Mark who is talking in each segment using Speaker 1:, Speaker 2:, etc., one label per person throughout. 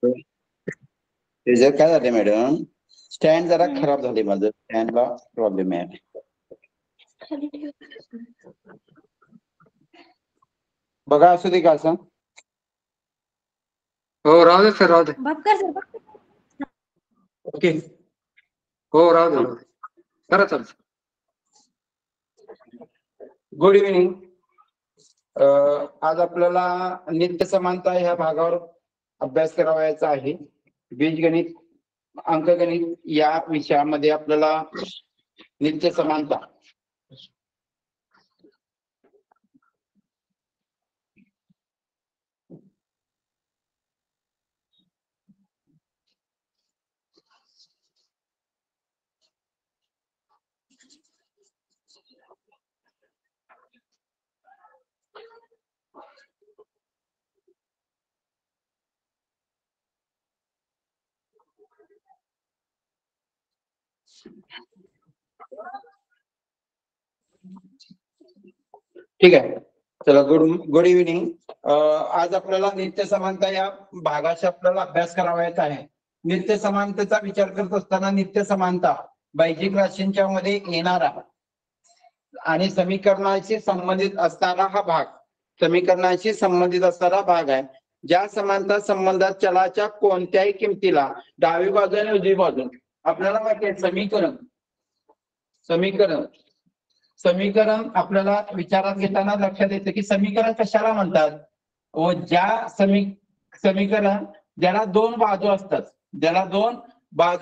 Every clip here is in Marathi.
Speaker 1: रिझल्ट काय झाले मॅडम, स्टँड जरा खराब झाले, माझं स्टँडला प्रॉब्लेम आहे. बघा असू दे का असं.
Speaker 2: हो राहू दे सर, राहू दे.
Speaker 1: ओके,
Speaker 2: हो राहू दे, राहू दे. करा चालू.
Speaker 1: Good evening. आज आपल्याला नित्य समानता ह्या भागावर अभ्यास करावायचा आहे. बीजगणित, अंकगणित या विषयामध्ये आपल्याला नित्य समानता ठीक आहे. चला, गुड इव्हिनिंग. आज आपल्याला नित्य समानता या भागाचा आपल्याला अभ्यास करावायचा आहे. नित्य समानतेचा विचार करत असताना नित्य समानता बाह्यिक राशींच्या मध्ये येणारा आणि समीकरणाशी संबंधित असणारा हा भाग, समीकरणाशी संबंधित असणारा भाग आहे. ज्या समानता संबंधात चलाच्या कोणत्याही किमतीला डावी बाजू आणि उजवी बाजू, आपल्याला माहिती आहे समीकरण आपल्याला विचारात घेताना लक्षात येतं की समीकरण कशाला म्हणतात, व ज्या समीकरण ज्याला दोन बाजू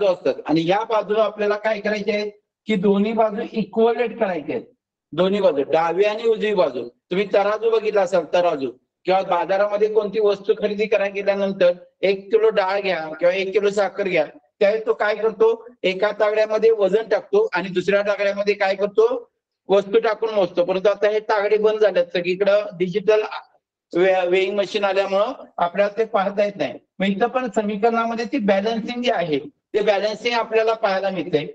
Speaker 1: असतात, आणि या बाजूला आपल्याला काय करायचे आहे की दोन्ही बाजू इक्वलेट करायचे आहेत. दोन्ही बाजू, डावी आणि उजवी बाजू. तुम्ही तराजू बघितला असाल, तराजू किंवा बाजारामध्ये कोणती वस्तू खरेदी करायला गेल्यानंतर 1 किलो डाळ घ्या किंवा 1 किलो साखर घ्या, त्यावेळी तो काय करतो, एका तागड्यामध्ये वजन टाकतो आणि दुसऱ्या तागड्यामध्ये काय करतो, वस्तू टाकून मोजतो. परंतु आता हे तागडे बंद झालेत, सगळीकडे डिजिटल वेइंग मशीन आल्यामुळं आपल्याला ते पाहता येत नाही. मग इथं पण समीकरणामध्ये ती बॅलन्सिंग जी आहे ते बॅलन्सिंग आपल्याला पाहायला मिळते.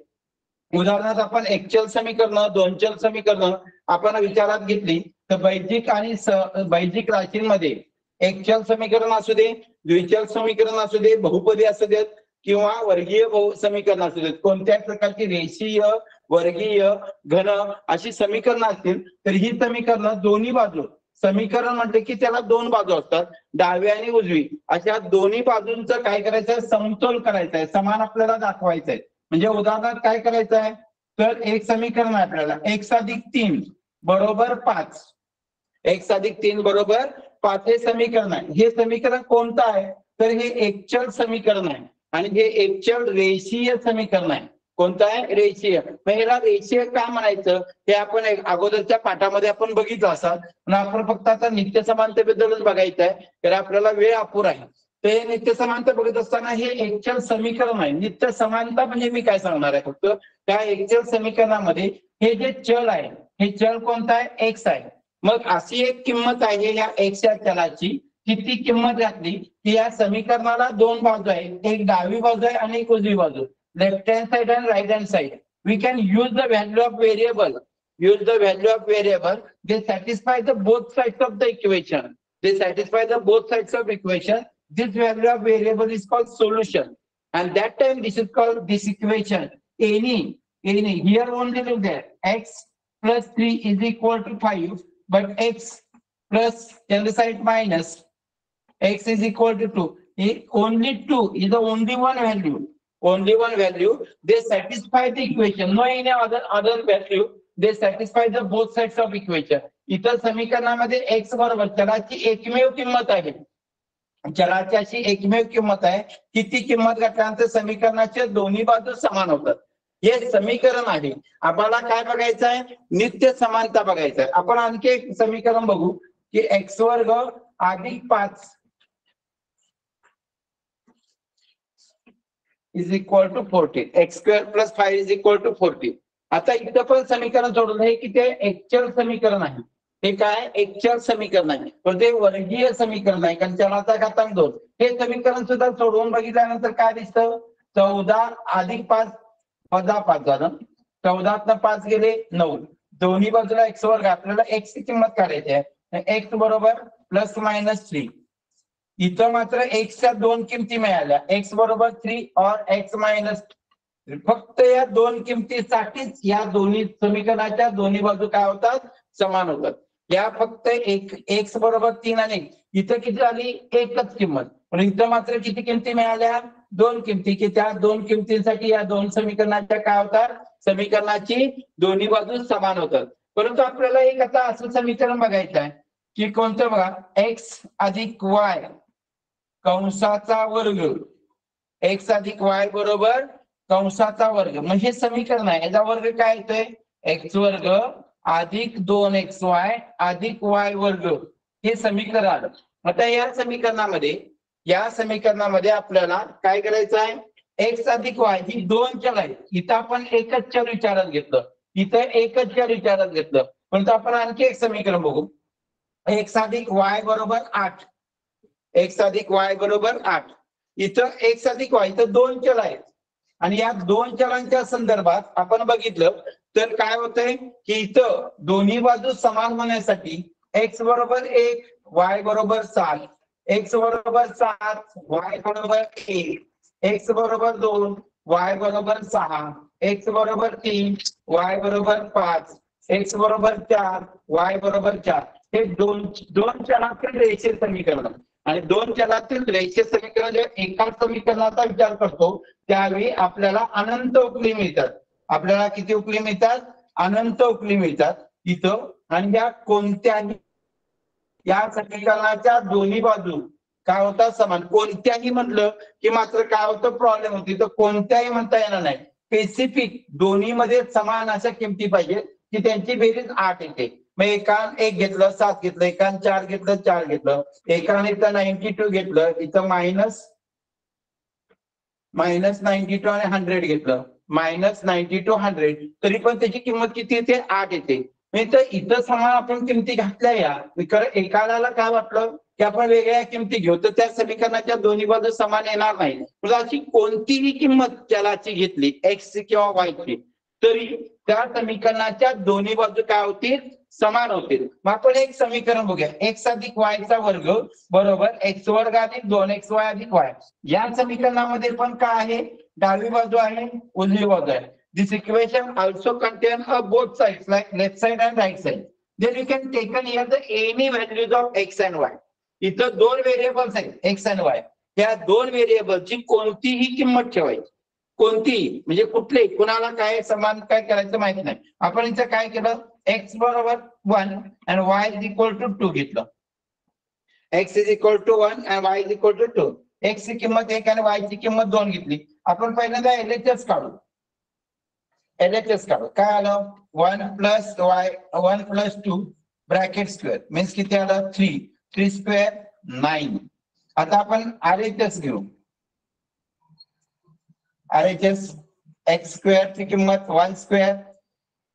Speaker 1: उदाहरणार्थ आपण एकचल समीकरण, दोनचल समीकरण आपण विचारात घेतली तर बाह्यिक राशींमध्ये एकचल समीकरण असू दे, द्विचल समीकरण असू दे, बहुपदी असू देत किंवा वर्गीय समीकरण असू देत, कोणत्याही प्रकारची रेषीय, वर्गीय, घन अशी समीकरण असतील तर ही समीकरण दोन्ही बाजू, समीकरण म्हटले की त्याला दोन बाजू असतात, डावी आणि उजवी, अशा दोन्ही बाजूंचं काय करायचं, समतोल करायचं आहे, समान आपल्याला दाखवायचं आहे. म्हणजे उदाहरणार्थ काय करायचं आहे, तर एक समीकरण आहे आपल्याला x+3 बरोबर 5, x+3 बरोबर 5 हे समीकरण आहे. हे समीकरण कोणतं आहे, तर हे एकचल समीकरण आहे आणि हे एकचल रेषीय समीकरण आहे. कोणतं आहे, रेषीय. मग ह्याला रेषीय का म्हणायचं हे आपण अगोदरच्या पाठामध्ये आपण बघितलं असाल, पण आपण फक्त आता नित्य समानतेबद्दलच बघायचं आहे, तर आपल्याला वेळ अपुरा आहे. ते नित्य समानता बघत असताना हे एकचल समीकरण आहे. नित्य समानता म्हणजे मी काय सांगणार आहे, फक्त त्या एकचल समीकरणामध्ये हे जे चल आहे, हे चल कोणतं आहे, एक्स आहे. मग अशी एक किंमत आहे या एक्स या चलाची, किती किंमत घातली की या समीकरणाला दोन बाजू आहेत, एक डावी बाजू आहे आणि एक उजवी बाजू, left hand side and right hand side. We can use the value of variable. They satisfy the both sides of the equation. This value of variable is called solution. And that time this is called this equation. Any. Here only look there. X+3 is equal to 5. But x plus the other side minus x is equal to 2. Only 2 is the only one value. They satisfy the equation. No any other value. They satisfy the both sides of equation. इतर समीकरणामध्ये x बरोबर चलाची एकमेव किंमत आहे. चलाची अशी एकमेव किंमत आहे, किती किंमत घातल्यानंतर समीकरणाच्या दोन्ही बाजू समान होतात. हे समीकरण आहे. आपल्याला काय बघायचं आहे, नित्य समानता बघायचं आहे. आपण आणखी एक समीकरण बघू की x² अधिक 5 is equal to 40. x² plus 5 is equal to 40. आता इथं पण समीकरण सोडवलं आहे की ते एकचल समीकरण आहे. हे काय, एकचल समीकरण आहे, पण ते वर्गीय समीकरण आहे, कारण चलाचा घातांक 2. हे समीकरण सुद्धा सोडवून बघितल्यानंतर काय दिसतं, 14 अधिक 5 वजा 5 झालं, 14 5 गेले 9. दोन्ही बाजूला x वर घातलेला x ची किंमत काढायची आहे. x बरोबर +-3. इथं मात्र एक्सच्या दोन किमती मिळाल्या, एक्स बरोबर 3 और एक्स मायनस. फक्त या दोन किमतीसाठीच या दोन्ही समीकरणाच्या दोन्ही बाजू काय होतात, समान होतात. या फक्त एक्स बरोबर 3 आणि इथं किती झाली, एकच किंमत. पण इथं मात्र किती किमती मिळाल्या, दोन किमती, की त्या दोन किमतींसाठी या दोन समीकरणाच्या काय होतात, समीकरणाची दोन्ही बाजू समान होतात. परंतु आपल्याला एक आता असं समीकरण बघायचं आहे की कोणतं, बघा, एक्स अधिक वाय कंसाचा वर्ग, एक्स अधिक वाय बरोबर कंसाचा वर्ग, म्हणजे समीकरण आहे. याचा वर्ग काय येतोय, एक्स वर्ग अधिक 2xy अधिक वाय वर्ग, हे समीकरण. आता या समीकरणामध्ये आपल्याला काय करायचं आहे, एक्स अधिक वाय ही दोन चल आहेत. इथं आपण एकच चल विचारात घेतलं, परंतु आपण आणखी एक समीकरण बघू. एक्स अधिक वाय बरोबर 8, एक्स अधिक वाय बरोबर 8. इथं एक्स अधिक वाय, इथं दोन चल आहेत आणि या दोन चलांच्या संदर्भात आपण बघितलं तर काय होतंय की इथं दोन्ही बाजू समान होण्यासाठी एक्स बरोबर 1, वाय बरोबर 7, एक्स बरोबर 7, वाय बरोबर 1, एक्स बरोबर 2, वाय बरोबर 6, एक्स बरोबर 3, वाय बरोबर 5, एक्स बरोबर 4, वाय बरोबर 4. हे दोन चलातील रेषीय समीकरण. आणि दोन चलातील रेषीय समीकरण जेव्हा एका समीकरणाचा विचार करतो त्यावेळी आपल्याला अनंत उकली मिळतात. आपल्याला किती उकली मिळतात, अनंत उकली मिळतात इथं. आणि या कोणत्याही या समीकरणाच्या दोन्ही बाजू काय होतात, समान. कोणत्याही म्हटलं की मात्र काय होतं, प्रॉब्लेम होती. तर कोणत्याही म्हणता येणार नाही, स्पेसिफिक दोन्ही मध्ये समान अशा किमती पाहिजे की त्यांची बेरीज 8 येते. मग एकान 1 घेतलं 7 घेतलं, एकान 4 घेतलं 4 घेतलं, एकाने इथं 92 घेतलं, इथं मायनस 92 आणि 100 घेतलं, -92 100, तरी पण त्याची किंमत किती येते, 8 येते. इथं समान आपण किमती घातल्या. या एकाला काय वाटलं की आपण वेगळ्या किमती घेऊ, तर त्या समीकरणाच्या दोन्ही बाजू समान येणार नाही. अशी कोणतीही किंमत चलाची घेतली, एक्स किंवा वाय ची, तरी त्या समीकरणाच्या दोन्ही बाजू काय होतील, समान होतील. मग आपण एक समीकरण बघूया, एक्स अधिक वायचा वर्ग बरोबर एक्स वर्ग अधिक 2xy अधिक वाय. या समीकरणामध्ये पण काय आहे, डावी बाजू आहे, उजवी बाजू आहे. This equation also contain both sides like left side and right side. Then you can take here the any values of x and y. इथं दोन व्हेरिएबल्स आहेत, एक्स आणि वाय. या दोन व्हेरिएबलची कोणतीही किंमत ठेवायची, कोणतीही, म्हणजे कुठले, कुणाला काय समान काय करायचं माहिती नाही. आपण इथं काय केलं, एक्स बरोबर 1 आणि वाय इज इक्वल टू 2 घेतलं. एक्स इज इक्वल टू 1 आणि y is equal to 2. X ची किंमत 1 आणि वाय ची किंमत 2 घेतली. आपण पहिल्यांदा एलएचएस काढू. काय आलं, 1 plus y 1 plus 2 bracket square means किती आलं, 3 स्क्वेअर 9. आता आपण आरएचएस घेऊ. आरएचएस एक्स स्क्वेअर ची किंमत 1 square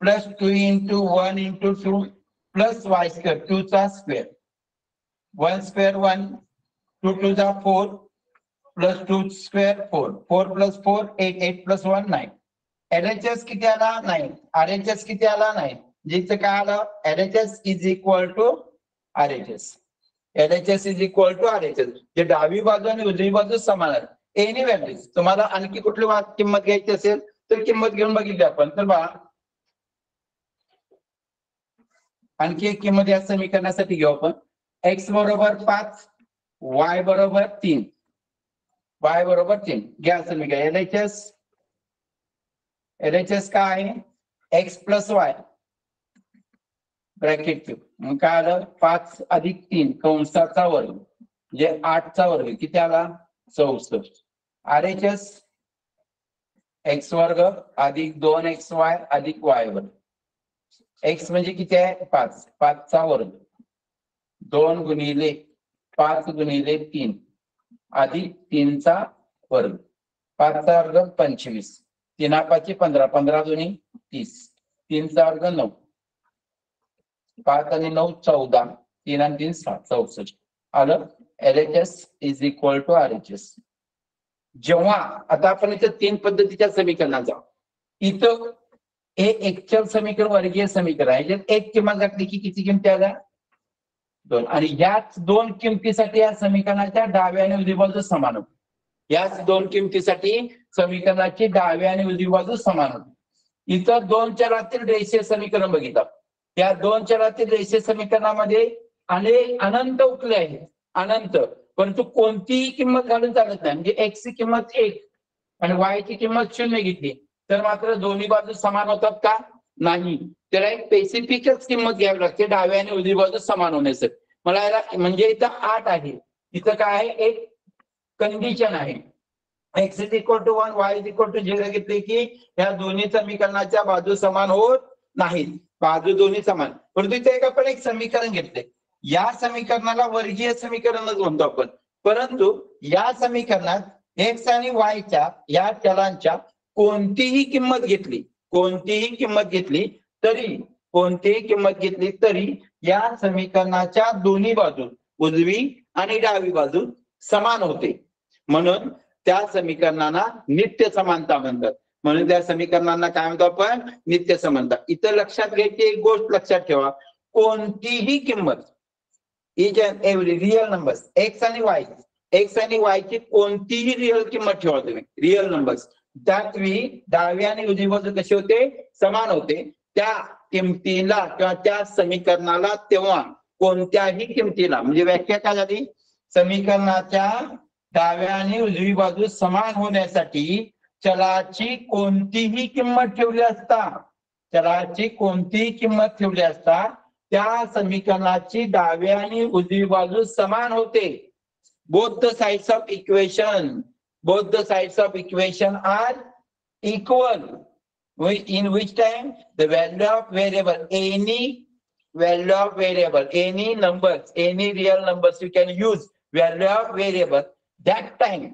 Speaker 1: plus 2 into 1 into 2 plus y square 2 चा स्क्वेअर. 1 स्क्वेअर 1, 2 2 जा 4 plus 2 square 4, 4 plus 4 8, 8 plus 1 9. LHS किती आला, 9. आरएचएस किती आला, 9. जिथं काय आलं, LHS is equal to RHS. LHS is equal to RHS. जे डावी बाजू आणि उजवी बाजू समान आहेत. एनी व्हॅल्यूज, तुम्हाला आणखी कुठली किंमत घ्यायची असेल तर किंमत घेऊन बघितली आपण. तर बघा आणखी एक किंमत या समीकरणासाठी घेऊ आपण. एक्स बरोबर 5, वाय बरोबर 3, वाय बरोबर 3 घ्या समीकरण. एलएचएस काय आहे, x plus y bracket Q. मग काय आलं, 5 अधिक 3 कंसाचा वर्ग म्हणजे 8 चा वर्ग किती आला, 64. आरएचएस एक्स वर्ग अधिक 2xy अधिक वाय वर्ग. एक्स म्हणजे किती आहे, 5, 5 चा वर्ग 2 गुणिले 5 गुणिले 3 अधिक 3 चा वर्ग. 5 चा वर्ग 25, 3 5 15, 15 दुनी 30, 3 चा वर्ग 9, 5 आणि 9 14, 3 आणि 3 6, 64 आलं. LHS is equal to RHS. जेव्हा आता आपण इथं 3 पद्धतीच्या समीकरणाचा, इथं हे एकचल समीकरण वर्गीय समीकरण आहे. एक किंमत घातली की किती किमती आल्या, 2 आणि ह्याच दोन किमतीसाठी या समीकरणाच्या डाव्या आणि उजवी बाजू समान होते. याच दोन किमतीसाठी समीकरणाची डाव्या आणि उजवी बाजू समान होते. इथं दोन चलातील रेषीय समीकरण बघितलं. त्या दोन चलातील रेषीय समीकरणामध्ये अनंत उकले आहेत, अनंत, परंतु कोणतीही किंमत घालून चालत नाही. म्हणजे एक्स ची किंमत 1 आणि वाय ची किंमत 0 घेतली तर मात्र दोन्ही बाजू समान होतात का? नाही. त्याला एक स्पेसिफिकच किंमत घ्यावी लागते डाव्या आणि उजवी बाजू समान होण्यासाठी. मला याला म्हणजे इथं 8 आहे, इथं काय आहे, एक कंडिशन आहे. X is equal to 1, y is equal to 0 घेतले की या दोन्ही समीकरणाच्या बाजू समान होत नाहीत. बाजू दोन्ही समान, परंतु इथे आपण एक समीकरण घेतले. या समीकरणाला वर्गीय समीकरणच म्हणतो आपण. परंतु या समीकरणात एक्स आणि वायच्या या चलांच्या कोणतीही किंमत घेतली, कोणतीही किंमत घेतली तरी या समीकरणाच्या दोन्ही बाजू, उजवी आणि डावी बाजू समान होते. म्हणून त्या समीकरणांना नित्य समानता म्हणतात. म्हणून त्या समीकरणांना काय म्हणतो आपण? नित्य समानता. इथं लक्षात घ्यायची एक गोष्ट लक्षात ठेवा, कोणतीही किंमत, each and every real numbers, x आणि वाय ची कोणतीही रिअल किंमत ठेवा तुम्ही, रिअल नंबर्स, त्यावेळी डावी आणि उजवी बाजू कशी होते? समान होते. त्या किमतीला किंवा त्या समीकरणाला तेव्हा कोणत्याही किमतीला, म्हणजे व्याख्या काय झाली? समीकरणाच्या डाव्या आणि उजवी बाजू समान होण्यासाठी चलाची कोणतीही किंमत ठेवली असता त्या समीकरणाची डाव्या आणि उजवी बाजू समान होते. Both the sides of equation are equal. In which time the value of variable, any value of variable, any numbers, any real numbers you can use, value of variable, that time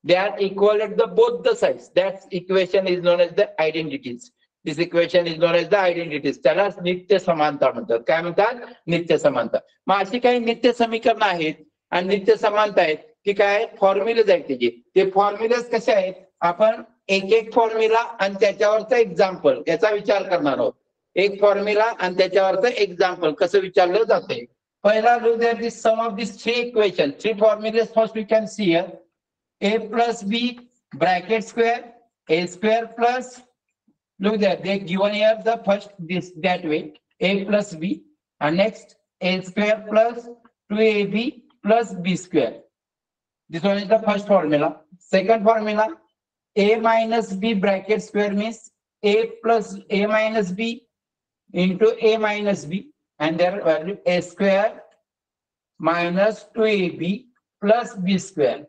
Speaker 1: they are equal at the both the sides. That equation is known as the identities. This equation is known as the identities. त्याला नित्य समानता म्हणतात. काय म्हणतात? नित्य समानता. मग अशी काही नित्य समीकरण आहेत आणि नित्य समानता आहेत की काय? फॉर्म्युलेज आहेत त्याचे. ते फॉर्म्युलेज कसे आहेत? आपण एक एक फॉर्म्युला आणि त्याच्यावरचं एक्झाम्पल याचा विचार करणार आहोत. एक फॉर्म्युला आणि त्याच्यावरचं एक्झाम्पल कसं विचारलं जाते. पहिला look at the sum of these three equations, three formulas. First we can see here a plus b bracket square, a square plus, look there, they given here the first this that way, a plus b, and next a square plus 2ab plus b square. This one is the first formula. Second formula, a minus b bracket square means a plus a minus b into a minus b, and their value a square minus 2ab plus b square.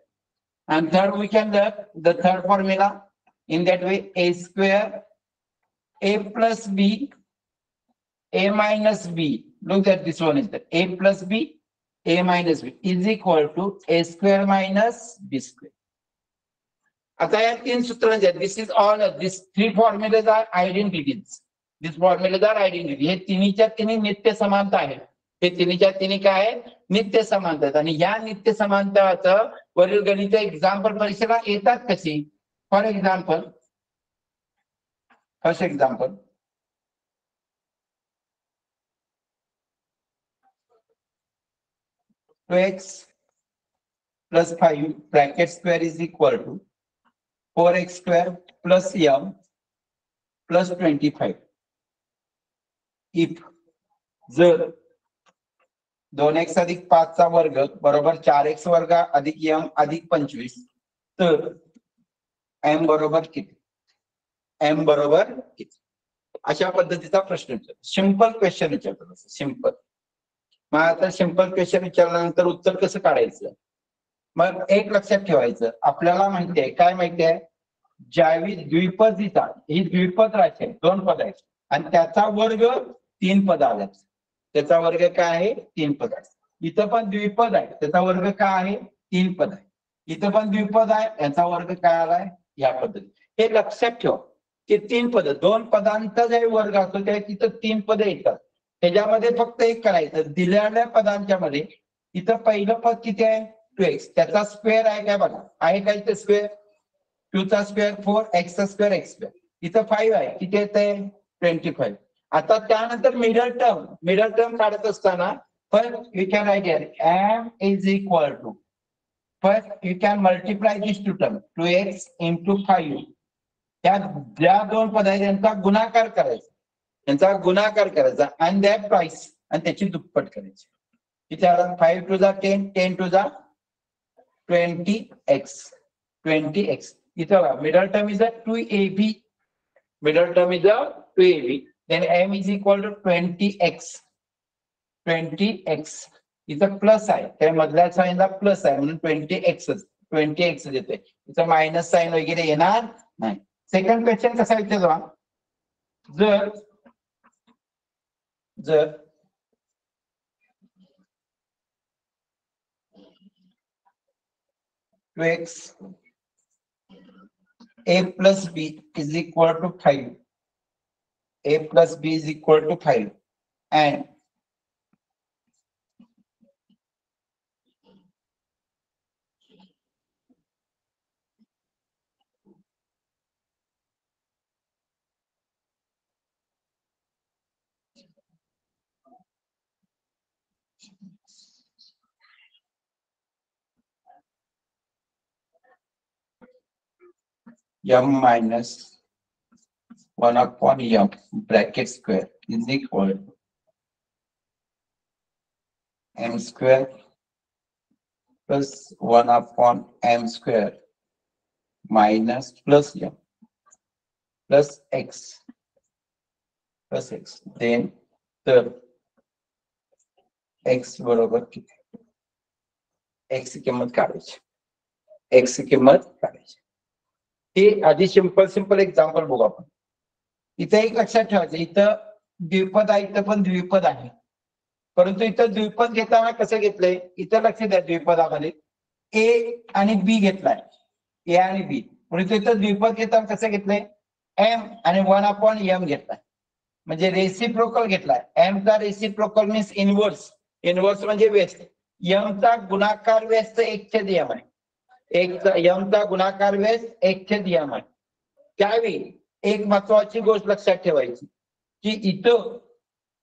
Speaker 1: And third we can learn the third formula in that way, a square a plus b a minus b. Look at this one is that a plus b a minus b is equal to a square minus b square. आता या तीन सूत्रांचे आहेत. This is all, this three formulas are identities. This formulas are identity. हे तिन्हीच्या तिन्ही नित्य समानता आहेत. हे तिन्हीच्या तिन्ही काय आहेत? नित्य समानता आहेत. आणि या नित्य समानताचं वरील गणित एक्झाम्पल परीक्षेला येतात कशी? For example, first example, two x plus 5 bracket square is equal to 4x square plus m plus 25. If जर 2x अधिक 5 चा वर्ग बरोबर 4x वर्ग अधिक m अधिक 25, तर m बरोबर किती? m बरोबर किती? अशा पद्धतीचा प्रश्न विचारतो. सिंपल क्वेश्चन विचारतो. सिंपल. मग आता सिंपल क्वेश्चन विचारल्यानंतर उत्तर कसं काढायचं? मग एक लक्षात ठेवायचं, आपल्याला माहिती आहे, काय माहिती आहे? ज्यावेळी द्विपदीचा, ही द्विपद राशी आहे, दोन पद आहेत आणि त्याचा वर्ग 3 पद आले. त्याचा वर्ग काय आहे? 3 पद आहे. इथं पण द्विपद आहे, त्याचा वर्ग काय आहे? 3 पद आहे. इथं पण द्विपद आहे, याचा वर्ग काय आलाय? या पद्धती. हे लक्षात ठेवा की 3 पद, 2 पदांचा जे वर्ग असतो त्या तिथं 3 पद येतात. त्याच्यामध्ये फक्त एक करायचं, दिलेल्या पदांच्या मध्ये इथं पहिलं पद किती आहे? 2x. त्याचा स्क्वेअर आहे काय बघा, आहे काय ते स्क्वेअर? 2 चा स्क्वेअर 4, x चा स्क्वेअर x स्क्वेअर. इथं 5 आहे, किती येते? 25. आता त्यानंतर मिडल टर्म काढत असताना First, you can write here m is equal to. First, you can multiply this two term 2x into 5. त्या ज्या दोन पद आहेत त्यांचा गुणाकार करायचा, त्यांचा गुणाकार करायचा आणि दॅट प्राइस आणि त्याची दुप्पट करायची. किती आला? 5 to the 10, 10 to the 20x. 20x. इथं middle term is 2ab. Middle term is 2ab. Then m is equal to 20x. 20x. इथं प्लस आहे, त्या मधल्या साईनला प्लस आहे म्हणून 20x येते. इथं मायनस साईन वगैरे येणार नाही. सेकंड क्वेश्चन कसा विचारला? जर 2x a plus b is equal to 5. A plus b is equal to 5 and m minus 1 upon m bracket square is equal to m square plus 1 upon m square minus plus m plus x plus x. Then तर x बरोबर किती? x ची किंमत काढायची. x ची किंमत काढायची. हे आधी सिंपल एक्झाम्पल बघू आपण. इथं एक लक्षात ठेवायचं, इथं द्विपद आहे, इथं पण द्विपद आहे. परंतु इथं द्विपद घेताना कसं घेतलंय? इथं लक्ष द्या, द्विपदामध्ये ए आणि बी घेतलाय, ए आणि बी. परंतु इथं द्विपद घेताना कसं घेतलंय? एम आणि 1 अपॉन एम घेतलाय, म्हणजे रेसिप्रोकल घेतलाय. एम चा रेसिप्रोकल मीन्स इनव्हर्स. इनव्हर्स म्हणजे व्यस्त. एम चा गुणाकार व्यस्त 1/m आहे. एम चा गुणाकार व्यस्त 1/m आहे. त्यावेळी एक महत्वाची गोष्ट लक्षात ठेवायची की इथं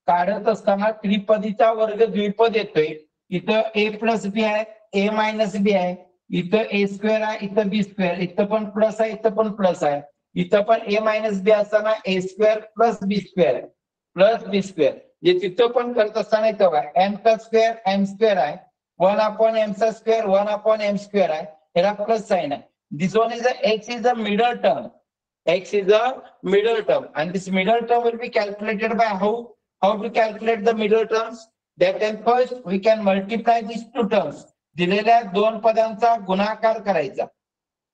Speaker 1: काढत असताना त्रिपदीचा वर्ग द्विपद येतोय. इथं ए प्लस बी आहे, ए मायनस बी आहे, इथं ए स्क्वेअर आहे, इथं बी स्क्वेअर, इथं पण प्लस आहे, इथं पण प्लस आहे, इथं पण ए मायनस बी असताना ए square plus b square plus b square. जे तिथं पण करत असताना इथं काय? एम चा स्क्वेअर एम स्क्वेअर आहे, 1 अपॉन एम चा स्क्वेअर 1 अपॉन एम स्क्वेअर आहे. याला प्लस साइन आहे. This one is x is a middle term. X is a middle term, and this middle term will be calculated by how? How to calculate the middle terms? That time first we can multiply these two terms. दिलेल्या दोन पदांचा गुणाकार करायचा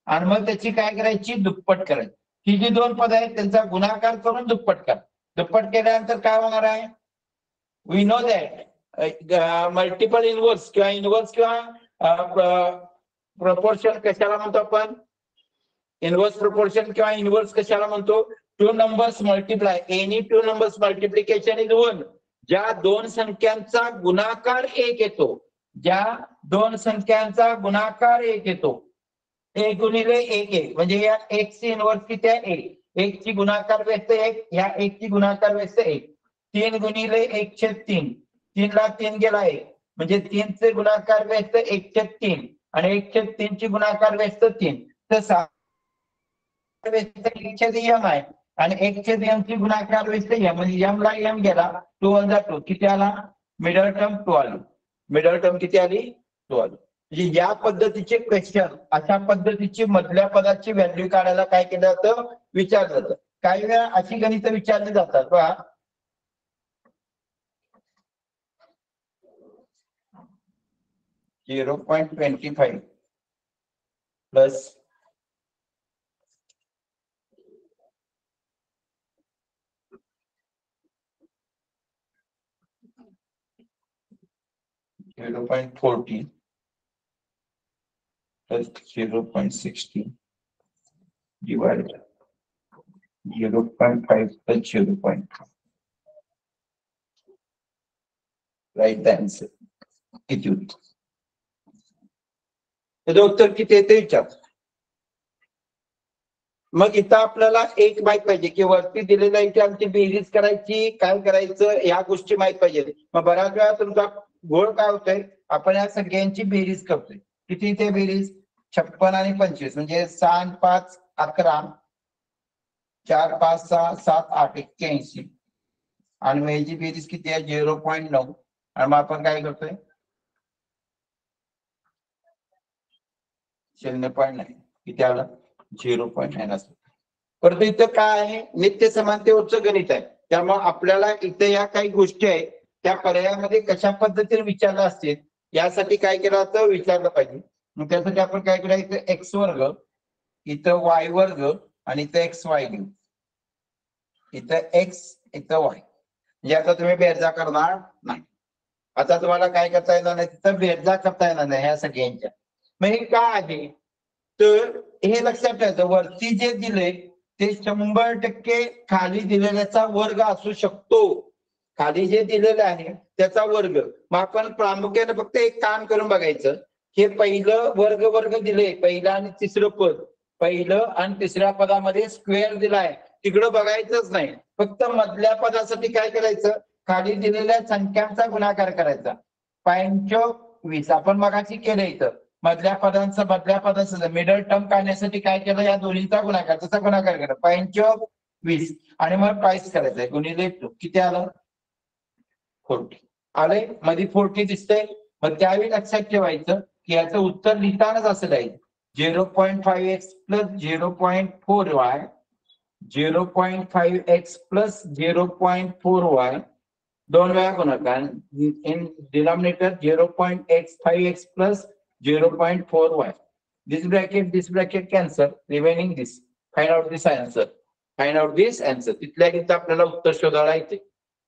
Speaker 1: आणि मग त्याची काय करायची? दुप्पट करायची. ही जी दोन पद आहेत त्यांचा गुणाकार करून दुप्पट करा. दुप्पट केल्यानंतर काय होणार आहे? We know that multiple inverse किंवा प्रपोर्शन कशाला म्हणतो आपण? इनव्हर्स प्रपोर्शन किंवा इनव्हर्स कशाला म्हणतो? Two numbers multiply, any two numbers multiplication is 1. ज्या दोन संख्यांचा गुणाकार 1 येतो, ज्या दोन संख्यांचा गुणाकार 1 येतो, 1 गुणिले 1 म्हणजे या 1 ची इनव्हर्स किती आहे? 1 ची गुणाकार व्यस्त 1, ह्या 1 ची गुणाकार व्यस्त 1. 3 गुणिले 1/3, 3 ला 3 गेला 1 म्हणजे 3 चे गुणाकार व्यस्त 1/3 आणि 1/3 ची गुणाकार व्यस्त 3. तर 1/m आहे आणि 1/m ची गुणाकार व्यस्त m म्हणजे m ला m गेला, 2 1 जा 2, किती आला? मिडल टर्म 2 आली. मिडल टर्म किती आली? 2 आली. म्हणजे या पद्धतीचे क्वेश्चन, अशा पद्धतीची मधल्या पदाची व्हॅल्यू काढायला काय केलं जातं? विचारलं जातं. काही वेळा अशी गणित विचारली जातात बघा. (0.25 plus 0.40 plus 0.60 divided 0.5 plus 0.5. Write the answer. किती होतं? त्याचं उत्तर किती येते विचार. मग इथं आपल्याला एक माहित पाहिजे की वरती दिलेल्या इथे आमची बेरीज करायची, काय करायचं या गोष्टी माहित पाहिजे. मग बऱ्याच वेळा तुमचा घोळ काय होतोय, आपण या सगळ्यांची बेरीज करतोय. किती ते बेरीज? 56 आणि 25 म्हणजे 6 आणि 5 11, 4 5 6 7 8 81 आणि मग याची बेरीज किती आहे? 0.9. आणि मग आपण काय करतोय? 0.9 किती आलं? 0.9 असतो. परंतु इथं काय आहे? नित्य समानतेवरचं गणित आहे. त्यामुळे आपल्याला इथे या काही गोष्टी आहेत त्या पर्यायामध्ये कशा पद्धतीने विचारल्या असतील यासाठी काय केलं जातं? विचारलं पाहिजे. मग त्यासाठी आपण काय करायचं? एक्स वर्ग, इथं वाय वर्ग आणि इथं एक्स वाय घेऊ. इथं एक्स, इथं वाय. म्हणजे आता तुम्ही बेरजा करणार नाही. आता तुम्हाला काय करता येणार नाही? तिथं बेरजा करता येणार नाही ह्या सगळ्यांच्या. मग हे काय आहे? तर हे लक्षात ठेवायचं, वरती जे दिले ते 100% खाली दिलेल्याचा वर्ग असू शकतो. खाली जे दिलेलं आहे त्याचा वर्ग. मग आपण प्रामुख्याने फक्त एक काम करून बघायचं, हे पहिलं वर्ग वर्ग दिले, पहिलं आणि तिसरं पद, पहिलं आणि तिसऱ्या पदामध्ये स्क्वेअर दिलाय, तिकडं बघायचंच नाही. फक्त मधल्या पदासाठी काय करायचं? खाली दिलेल्या संख्यांचा गुणाकार करायचा. 25 आपण मगाशी केलं इथं. मधल्या पदांचं मिडल टर्म काढण्यासाठी काय केलं? या दोन्हीचा गुणाकार, त्याचा गुणाकार केला 25 आणि मग प्राइस करायचंय गुणिले 2. किती आलं? 40 आलंय. मध्ये 40 दिसतंय. मग त्यावेळी लक्षात ठेवायचं की याचं उत्तर लिहितानाच असं राहील 0.5x plus 0.4y, 0.5x plus 0.4y, दोन वेळा गुणाकार in denominator 0.x5x plus 0.4y. This bracket cancel, remaining this. Find out this answer. Find out this answer. तिथल्या तिथं आपल्याला उत्तर शोधायला येते.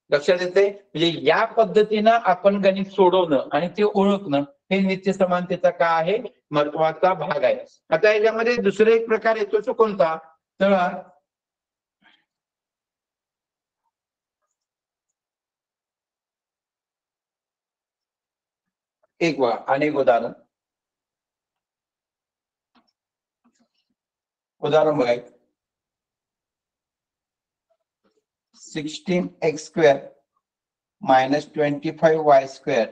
Speaker 1: लक्षात येते? म्हणजे या पद्धतीनं आपण गणित सोडवणं आणि ते ओळखणं हे नित्य समानतेचा काय आहे? महत्वाचा भाग आहे. आता याच्यामध्ये दुसरा एक प्रकार येतो तो कोणता? तर एक बघा, अनेक उदाहरण बघा. 16x² minus 25y²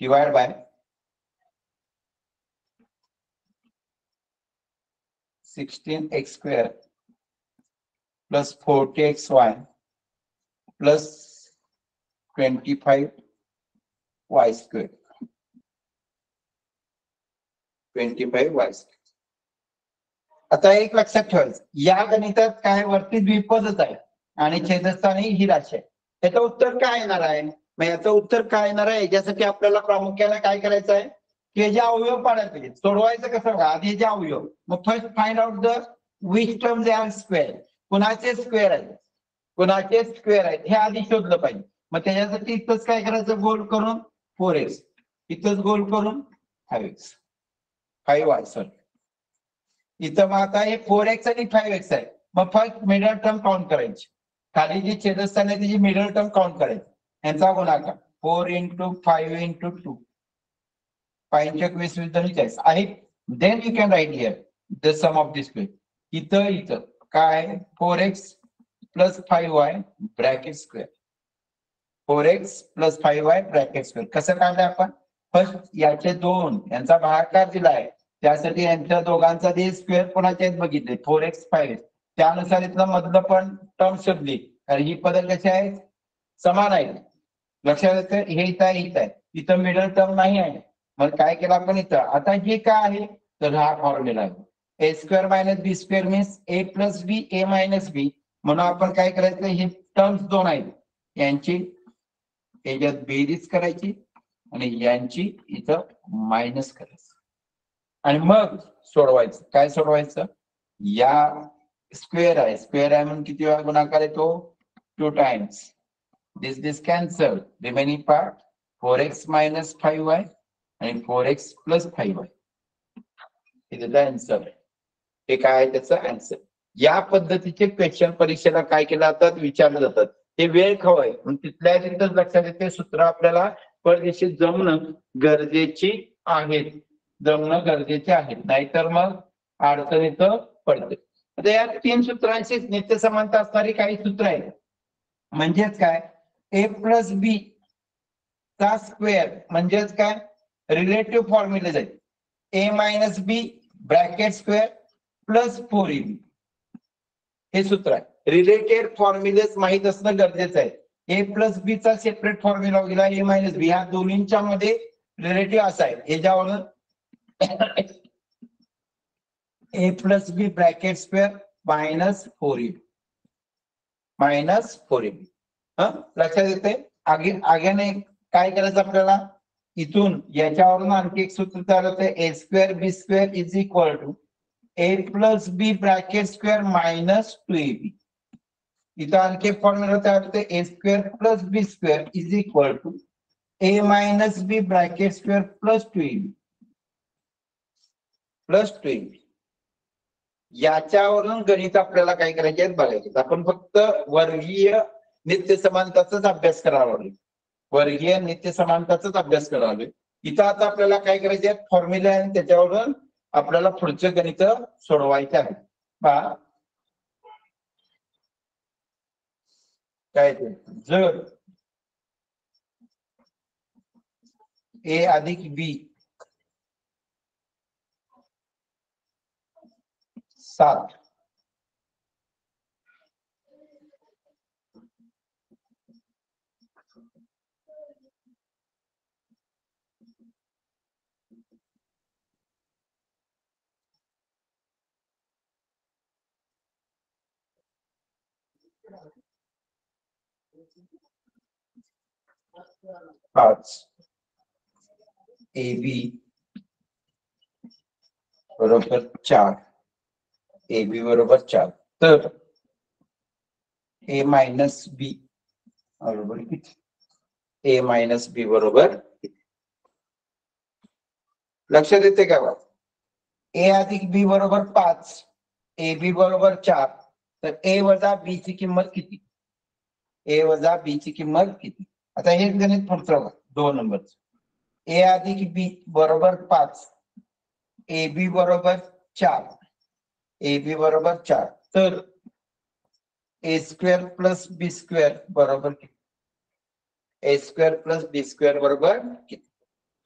Speaker 1: divided by 16x² plus 40xy plus 25y². 25y². आता एक लक्षात ठेवायचं, या गणितात काय वरती द्विपदच आहे आणि छेदस्थानी ही राशी आहे. याचं उत्तर काय येणार आहे? मग याचं उत्तर काय येणार आहे? याच्यासाठी आपल्याला प्रामुख्याने काय करायचं आहे? की जे अवयव पाडायला पाहिजे. सोडवायचं कसं बघा, आधी जे अवयव. मग first find out the which term they are square. कुणाचे स्क्वेअर आहेत? कुणाचे स्क्वेअर आहेत हे आधी शोधलं पाहिजे. मग त्याच्यासाठी इथंच काय करायचं? गोल करून 4x, इथंच गोल करून 5x, 5y सॉरी. इथं मग आता हे 4x आणि 5x आहे. मग फर्स्ट मिडल टर्म काउंट करायची. खाली जी छेदस्थान आहे त्याची मिडल टर्म काउंट करायची. यांचा गुणाकार 4 into 5 into 2. 5 20 आहे. Then you can write here the sum of this square. इथं काय? 4x plus 5y bracket square. 4x plus 5y bracket square. कसं काढलंय आपण? फर्स्ट याचे दोन, यांचा भागाकार दिलाय, त्यासाठी यांच्या दोघांचा जे स्क्वेअर कोणाचे आहेत बघितले, 4x 5x. त्यानुसार इथलं मधलं पण टर्म शोधली. कारण ही पद कशी आहेत? समान आहेत. लक्षात येतं? हे इथं आहे, इथं आहे. इथं मिडल टर्म नाही आहे. मग काय केलं आपण इथं? आता हे काय आहे? तर हा फॉर्म्युला आहे. a² minus b² means a plus b, a minus b. म्हणून आपण काय करायचं? हे टर्म्स दोन आहेत, यांची याच्यात बेरीज करायची आणि यांची इथं मायनस करायचं आणि मग सोडवायचं. काय सोडवायचं? या स्क्वेअर आहे म्हणून किती वेळा गुणाकार येतो? 2 times. This cancel. Remaining part 4x minus 5y आणि 4x plus 5y. इथं आन्सर आहे. हे काय आहे त्याचं आन्सर. या पद्धतीचे क्वेश्चन परीक्षेला काय केलं जातात? विचारले जातात. हे वेळ खवय तिथल्या तिथंच लक्षात येते. सूत्र आपल्याला परदेशी जमणं गरजेची आहेत. जमणं गरजेचे आहेत, नाहीतर मग अडचणीत पडते. आता या 3 सूत्रांची नित्य समानता असणारी काही सूत्र आहेत. म्हणजेच काय? a प्लस बी चा स्क्वेअर म्हणजेच काय रिलेटिव्ह फॉर्म्युले जाईल ए minus b bracket square plus 4ab हे सूत्र आहे. रिलेटेड फॉर्म्युलेस माहित असणं गरजेचं आहे. ए प्लस बी चा सेपरेट फॉर्म्युला गेला ए मायनस बी ह्या दोन्हींच्या मध्ये रिलेटिव्ह असा आहे याच्यावरून ए plus b bracket square minus 4ab लक्षात येते. आग्याने काय करायचं आपल्याला इथून याच्यावरून आणखी एक सूत्र तयार होते a square b square is equal to a plus b bracket square minus 2ab. इथं आणखी एक फॉर्म्युला तयार होते a square plus b square is equal to a minus b bracket square plus 2ab. याच्यावरून गणित आपल्याला काय करायचे आहेत बघायचे. आपण फक्त वर्गीय नित्य समानताचाच अभ्यास करावा. वर्गीय नित्य समानताचाच अभ्यास करावा. इथं आता आपल्याला काय करायचे आहेत फॉर्म्युला आहे त्याच्यावरून आपल्याला पुढचे गणित सोडवायचे आहेत. पहा काय ते जर ए अधिक बी 7 5 ए बी बरोबर 4 ए बी बरोबर 4 तर ए मायनस बी बरोबर किती ए मायनस बी बरोबर लक्षात येते का बा. ए अधिक बी बरोबर 5 ए बी बरोबर 4 तर ए वजा बी ची किंमत किती ए वजा बी ची किंमत किती. आता हे गणित पुढचं 2 नंबरचं ए अधिक बी बरोबर 5 ए बी बरोबर 4 ए बी बरोबर 4 तर ए स्क्वेअर प्लस बी स्क्वेअर बरोबर किती ए स्क्वेअर प्लस बी स्क्वेअर बरोबर किती.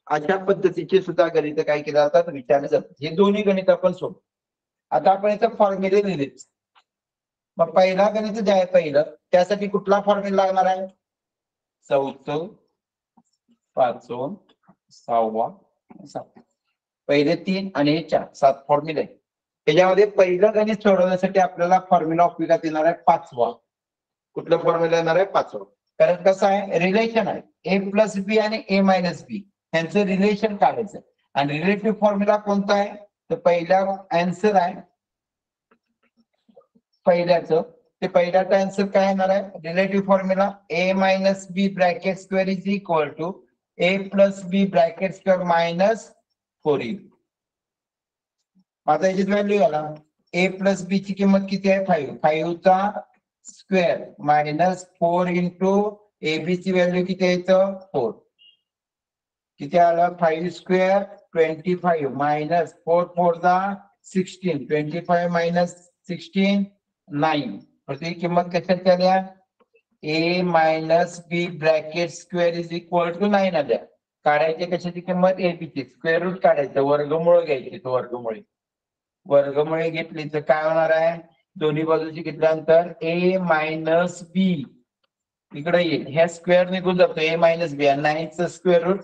Speaker 1: अशा पद्धतीचे सुद्धा गणित काय केले जातात विचारले जातात. हे दोन्ही गणित आपण सोडू. आता आपण इथं फॉर्म्युले लिहिले. मग पहिला गणित जे आहे पहिलं त्यासाठी कुठला फॉर्म्युला लागणार आहे 4 5 6 7 पहिले 3 आणि हे 4 7 फॉर्म्युले आहे. त्याच्यामध्ये पहिलं गणित सोडवण्यासाठी आपल्याला फॉर्म्युला उपयोगात येणार आहे 5वा. कुठलं फॉर्म्युला येणार आहे 5वा. कारण कसं आहे रिलेशन आहे ए प्लस बी आणि ए मायनस बी यांचं रिलेशन काढायचं आणि रिलेटिव्ह फॉर्म्युला कोणता आहे तर पहिला आन्सर आहे पहिल्याचं ते पहिल्याचा आन्सर काय येणार आहे relative formula a minus b bracket square is equal to a plus b bracket square minus 4ab. आता याची व्हॅल्यू आला ए प्लस बी ची किंमत किती आहे 5 5 चा square minus 4 into a b ची व्हॅल्यू किती आहे 4 किती आलं 5 स्क्वेअर 25 मायनस 4 4 16 25 मायनस 16 9 प्रति किंमत कशाची आल्या a minus b bracket square is equal to 9 आल्या. काढायची कशाची किंमत ए बी ची स्क्वेअर रूट काढायचं वर्गमूळ घ्यायची वर्गमुळे घेतली तर काय होणार आहे दोन्ही बाजूची घेतल्यानंतर ए मायनस बी इकडे येईल ह्या स्क्वेअर निघून जातो ए मायनस बी आणि 9 चं स्क्वेअर रूट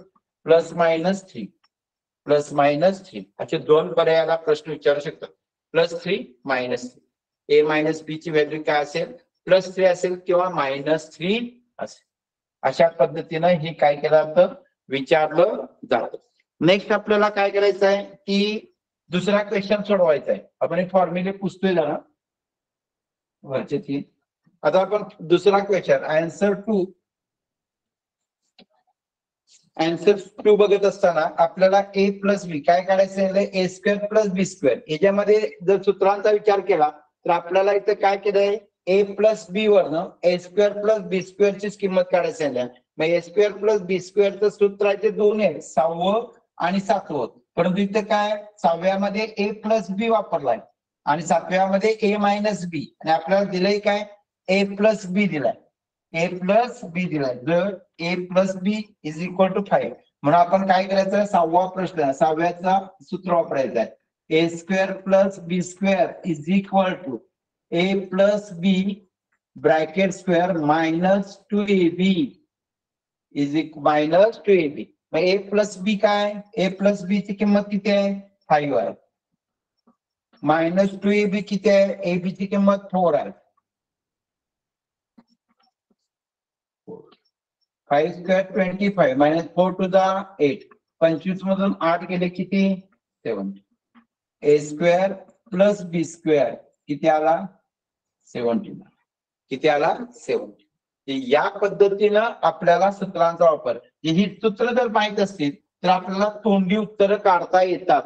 Speaker 1: प्लस मायनस 3 असे दोन पर्यायाला प्रश्न विचारू शकतात +3 -3 ए मायनस बी ची व्हॅल्यू काय असेल +3 असेल किंवा -3 असेल. अशा पद्धतीनं हे काय केलं जातं विचारलं जातं. नेक्स्ट आपल्याला काय करायचं आहे की दुसरा क्वेश्चन सोडवायचा आहे. आपण एक फॉर्म्युले पुसतोय जरा वरचे 3. आता आपण दुसरा क्वेश्चन आन्सर 2 बघत असताना आपल्याला ए प्लस बी काय काढायचं आहे a square plus b square. याच्यामध्ये जर सूत्रांचा विचार केला तर आपल्याला इथं काय केलंय ए प्लस बी वरनं ए स्क्वेअर प्लस बी स्क्वेअर ची किंमत काढायची आहे. मग ए स्क्वेअर प्लस बी स्क्वेअरचं सूत्र आहे ते 2 आहे 6वं आणि 7वं. परंतु इथे काय 6व्यामध्ये ए प्लस बी वापरलाय आणि 7व्यामध्ये ए मायनस बी आणि आपल्याला दिलंय काय ए प्लस बी दिलाय. ए प्लस बी दिलाय. जर a plus b is equal to 5 म्हणून आपण काय करायचं, 6वा प्रश्न 6व्याचा सूत्र वापरायचं आहे. A square plus b square is equal to a plus b bracket square minus 2ab is minus 2ab. मग ए प्लस बी काय, ए प्लस बी ची किंमत किती आहे, 5 आहे. मायनस 2ab किती आहे, ए बी ची किंमत 4 आहे. 5 स्क्वेअर 25 मायनस 4 टू द 8. 25 मधून 8 गेले किती, 7. ए स्क्वेअर प्लस बी स्क्वेअर किती आला, 17. किती आला, 17. या पद्धतीनं आपल्याला सूत्रांचा वापर, ही सूत्र जर माहित असतील तर आपल्याला तोंडी उत्तरं काढता येतात.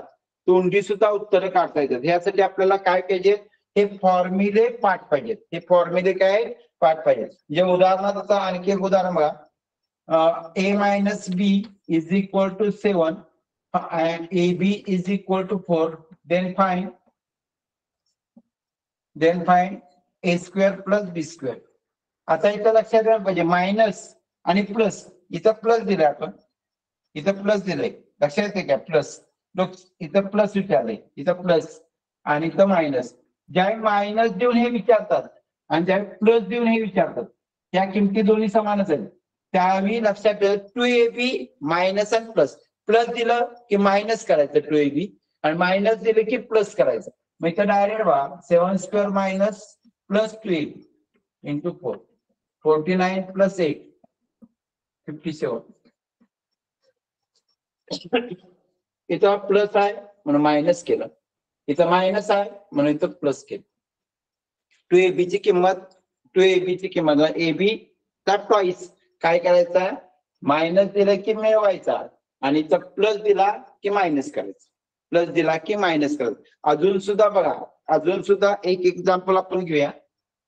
Speaker 1: तोंडी सुद्धा उत्तरं काढता येतात. यासाठी आपल्याला काय पाहिजे, हे फॉर्म्युले पाठ पाहिजेत. हे फॉर्म्युले काय पाठ पाहिजेत. जे उदाहरणार्थ आता आणखी एक उदाहरण बघा. a minus b is equal to 7 and ab is equal to 4. Then find a square plus b square. आता इथं लक्षात घ्यायला पाहिजे, मायनस आणि प्लस. इथं प्लस दिलंय आपण, इथं प्लस दिलंय, लक्षात येते का, प्लस. इथं प्लस विचारलंय, इथं प्लस आणि इथं मायनस. ज्यावेळी मायनस देऊन हे विचारतात आणि ज्यावेळी प्लस देऊन हे विचारतात, त्या किमती दोन्ही समानच आहेत. त्यावेळी लक्षात ठेवा 2ab मायनस आणि प्लस. प्लस दिलं की मायनस करायचं 2ab आणि मायनस दिलं की प्लस करायचं. मग इथं डायरेक्ट बघा 7 square minus plus 2ab into 4. 49 plus 8 57. इथं प्लस आहे म्हणून मायनस केलं, इथं मायनस आहे म्हणून इथं प्लस केलं. 2ab ची किंमत ab चा टॉईस काय करायचा, मायनस दिलं की मिळवायचा आणि इथं प्लस दिला की मायनस करायचं, प्लस दिला की मायनस करायचं. अजून सुद्धा बघा, अजून सुद्धा एक एक्झाम्पल आपण घेऊया.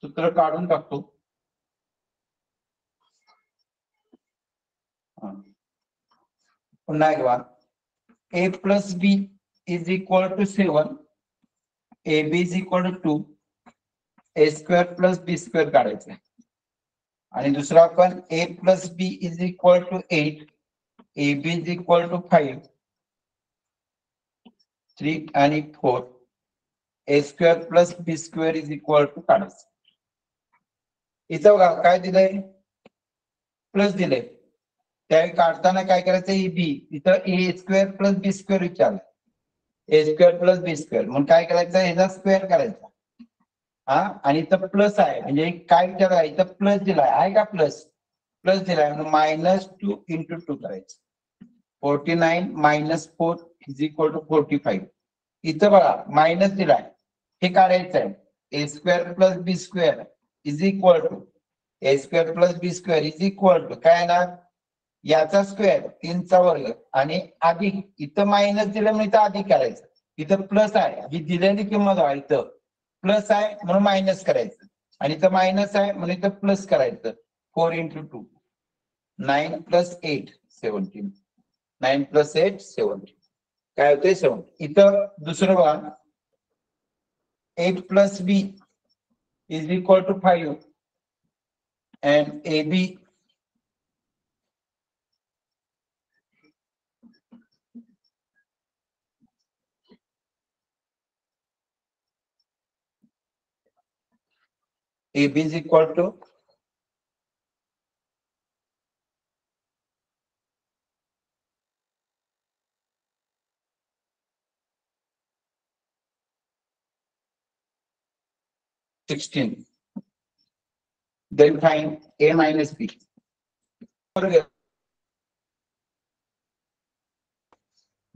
Speaker 1: सूत्र काढून टाकतो. पुन्हा एकदा a plus b is equal to 7, a b is equal to 2, a square plus b square काढायचं. आणि दुसरा पण a plus b is equal to 8, a b is equal to 5, 3 आणि 4, a square plus b square is equal to काढायचं. इथं बघा काय दिलंय, प्लस दिलंय. त्यावेळी काढताना काय करायचं, ए बी, इथं ए स्क्वेअर प्लस बी स्क्वेअर विचारलं, ए स्क्वेअर प्लस बी स्क्वेअर म्हणून काय करायचं, याचा स्क्वेअर करायचा. हा, आणि इथं प्लस आहे म्हणजे काय विचार, इथं प्लस दिलाय, आहे का प्लस, प्लस दिलाय म्हणून मायनस 2 इंटू 2 करायचं. 49 मायनस 4 इज इक्वल टू 45. इथं बघा मायनस दिलाय, हे काढायचं आहे. A square plus b square is equal to a square plus b square is equal to काय ना, याचा स्क्वेअर 3चा वर्ग आणि अधिक, इथं मायनस दिलं म्हणून इथं अधिक करायचं. इथं प्लस आहे, ही दिलेली किंमत आहे, इथं प्लस आहे म्हणून मायनस करायचं आणि इथं मायनस आहे म्हणून इथं प्लस करायचं. 4 इंटू 2, 9 प्लस 8 17, 9 प्लस 8 17, काय होते 7. इथं दुसरं बघा, a plus b is equal to 5 and ab is equal to 16. Then find a minus b.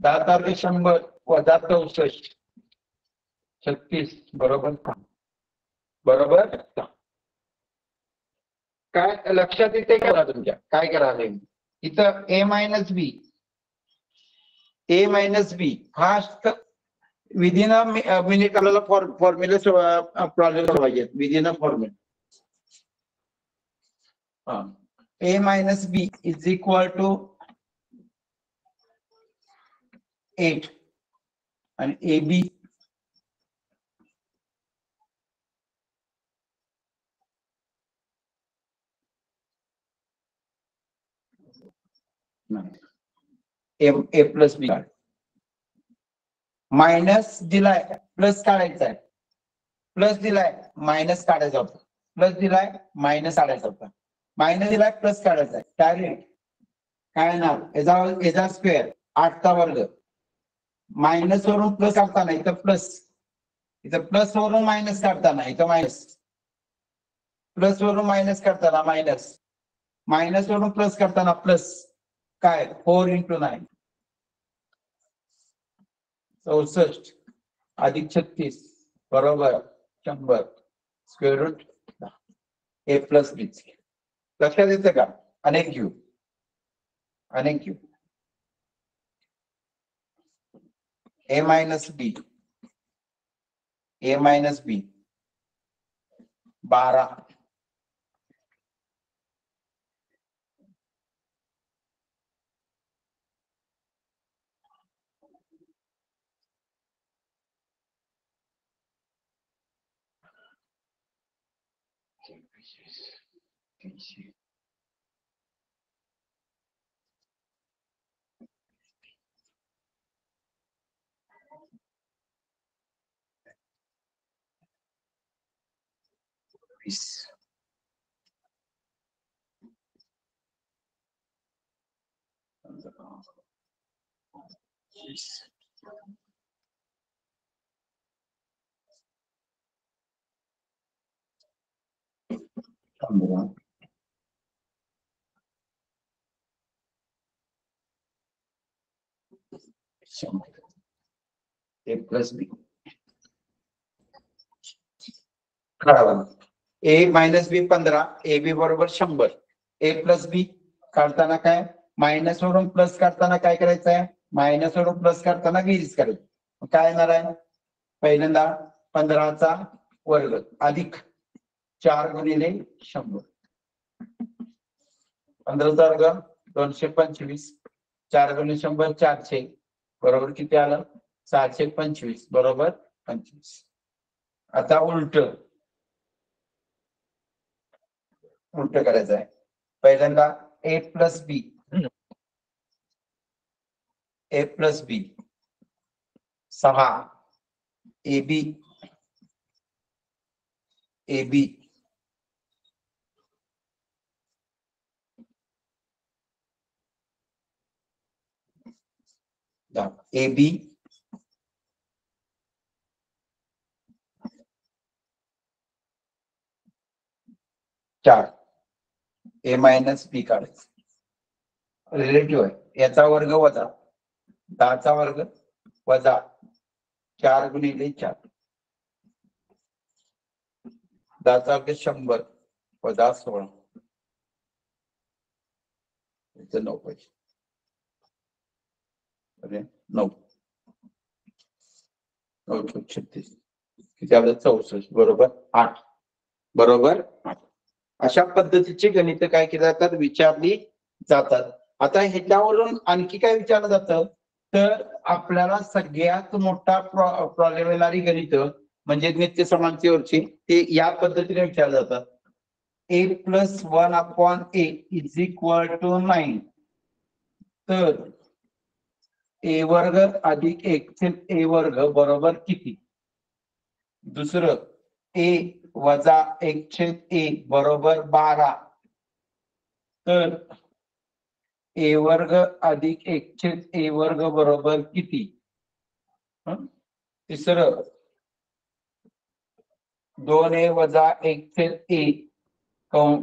Speaker 1: 10 तारखे 100 वजा 64 36 बरोबर बरोबर. काय लक्षात येते का तुमच्या, काय करायला इथं a minus b, a minus b fast within a minute आपल्याला फॉर्म्युला प्रॉब्लेम सोडवायचे within a formula. A minus b is equal to 8 आणि a b a plus b minus दिलाय प्लस काढायचा आहे, प्लस दिलाय मायनस काढायचा होता, प्लस दिलाय मायनस काढायचा होता, मायनस दिलाय प्लस काढायचा आहे. डायरेक्ट काय येणार याचा स्क्वेअर 8चा वर्ग मायनस वरून प्लस काढताना इथं प्लस, इथं प्लस वरून मायनस काढताना इथं मायनस, प्लस वरून मायनस काढताना मायनस, मायनस वरून प्लस करताना प्लस, काय 4 × 9 64 अधिक 36 बरोबर 100 square root a plus b. लक्षात येतं का? अनेक घेऊ a minus b 12 20 15 a plus b a minus b 15 a b बरोबर 100 ए प्लस बी काढताना काय मायनस वरून प्लस काढताना काय करायचं आहे, मायनस वरून प्लस काढताना बेरीज करायची. काय येणार आहे पहिल्यांदा 15चा वर्ग अधिक 4 × 100 15चा वर्ग 225 4 × 100 400 बरोबर किती आलं 725 बरोबर 25. आता उलट करायचं आहे. पहिल्यांदा a plus b a plus b 6 a b a b a b 4 a minus b काढायचं रिलेटिव्ह आहे. याचा वर्ग वजा 10चा वर्ग वजा 4 × 4 10चा वर्ग 100 वजा 16 9 पाहिजे 9 36 किती आलं 64 बरोबर 8 बरोबर 8. अशा पद्धतीची गणित काय केली जातात विचारली जातात. आता ह्याच्यावरून आणखी काय विचारलं जातं तर आपल्याला सगळ्यात मोठा प्रॉब्लेम येणारी गणित म्हणजे नित्य समानतेवरची ते या पद्धतीने विचारलं जातात. A plus 1/a is equal to 9 तर ए वर्ग अधिक 1/a वर्ग बरोबर किती. दुसरं ए वजा 1/a बरोबर 12 तर ए वर्ग अधिक 1/a वर्ग बरोबर किती. तिसरं 2a वजा 1/a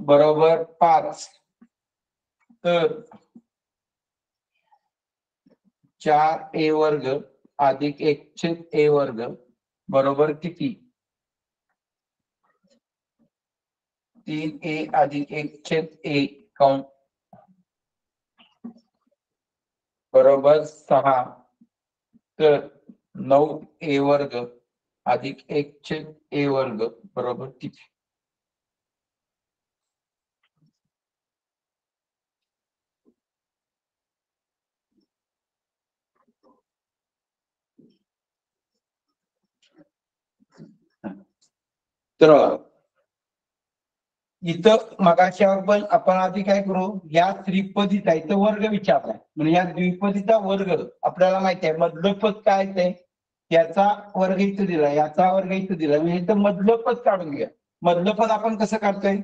Speaker 1: बरोबर 5 तर 4a वर्ग अधिक 1/a वर्ग बरोबर किती. 3a अधिक 1/a बरोबर 6 तर 9a वर्ग अधिक 1/a वर्ग बरोबर किती. तर इथं मगाच्यावर पण आपण आधी काय करू, या त्रिपदीचा इथं वर्ग विचारलाय म्हणजे या द्विपदीचा वर्ग आपल्याला माहिती आहे. मधलं पद काय ते, याचा वर्ग इथं दिला, याचा वर्ग इथं दिला, म्हणजे इथं मधलं पद काढून घ्या. मधलं पद आपण कसं काढतोय,